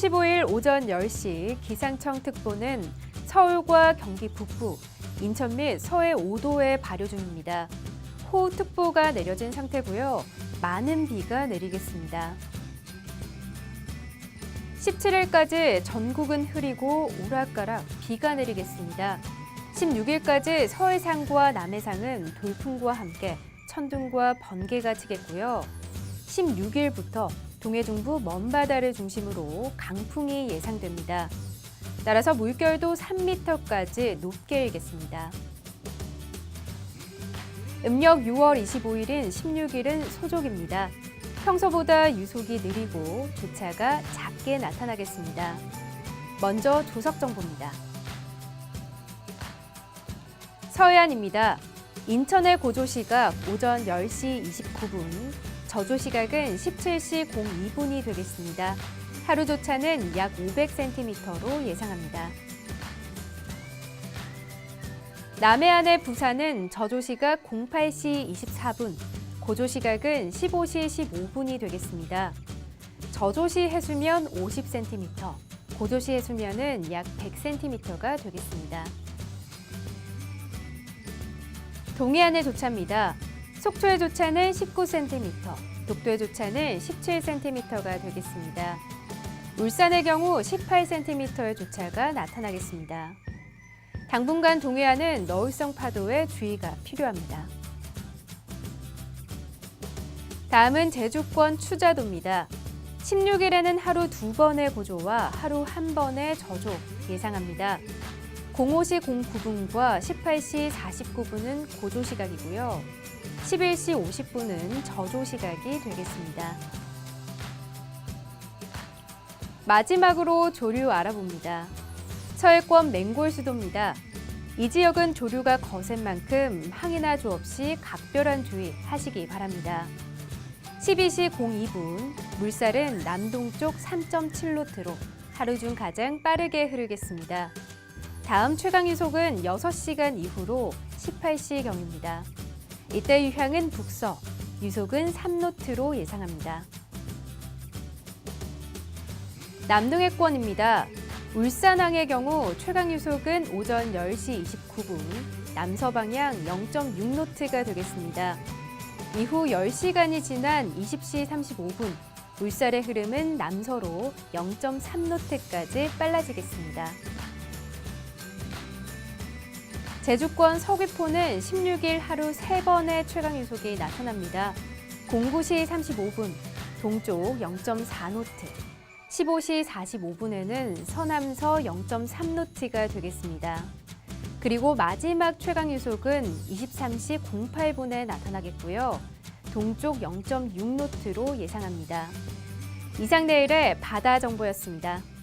15일 오전 10시 기상청 특보는 서울과 경기 북부, 인천 및 서해 5도에 발효 중입니다. 호우특보가 내려진 상태고요. 많은 비가 내리겠습니다. 17일까지 전국은 흐리고 오락가락 비가 내리겠습니다. 16일까지 서해상과 남해상은 돌풍과 함께 천둥과 번개가 치겠고요. 16일부터 동해중부 먼바다를 중심으로 강풍이 예상됩니다. 따라서 물결도 3m까지 높게 일겠습니다. 음력 6월 25일인 16일은 소족입니다. 평소보다 유속이 느리고 조차가 작게 나타나겠습니다. 먼저 조석 정보입니다. 서해안입니다. 인천의 고조시각 오전 10시 29분, 저조시각은 17시 02분이 되겠습니다. 하루 조차는 약 500cm로 예상합니다. 남해안의 부산은 저조시각 08시 24분, 고조시각은 15시 15분이 되겠습니다. 저조시 해수면 50cm, 고조시 해수면은 약 100cm가 되겠습니다. 동해안의 조차입니다. 속초의 조차는 19cm, 독도의 조차는 17cm가 되겠습니다. 울산의 경우 18cm의 조차가 나타나겠습니다. 당분간 동해안은 너울성 파도에 주의가 필요합니다. 다음은 제주권 추자도입니다. 16일에는 하루 2번의 고조와 하루 1번의 저조 예상합니다. 05시 09분과 18시 49분은 고조 시각이고요. 11시 50분은 저조 시각이 되겠습니다. 마지막으로 조류 알아봅니다. 서해권 맹골 수도입니다. 이 지역은 조류가 거센 만큼 항해나 조 없이 각별한 주의 하시기 바랍니다. 12시 02분, 물살은 남동쪽 3.7노트로 하루 중 가장 빠르게 흐르겠습니다. 다음 최강유속은 6시간 이후로 18시경입니다. 이때 유향은 북서, 유속은 3노트로 예상합니다. 남동해권입니다. 울산항의 경우 최강유속은 오전 10시 29분, 남서방향 0.6노트가 되겠습니다. 이후 10시간이 지난 20시 35분, 물살의 흐름은 남서로 0.3노트까지 빨라지겠습니다. 제주권 서귀포는 16일 하루 3번의 최강유속이 나타납니다. 09시 35분, 동쪽 0.4노트, 15시 45분에는 서남서 0.3노트가 되겠습니다. 그리고 마지막 최강유속은 23시 08분에 나타나겠고요. 동쪽 0.6노트로 예상합니다. 이상 내일의 바다 정보였습니다.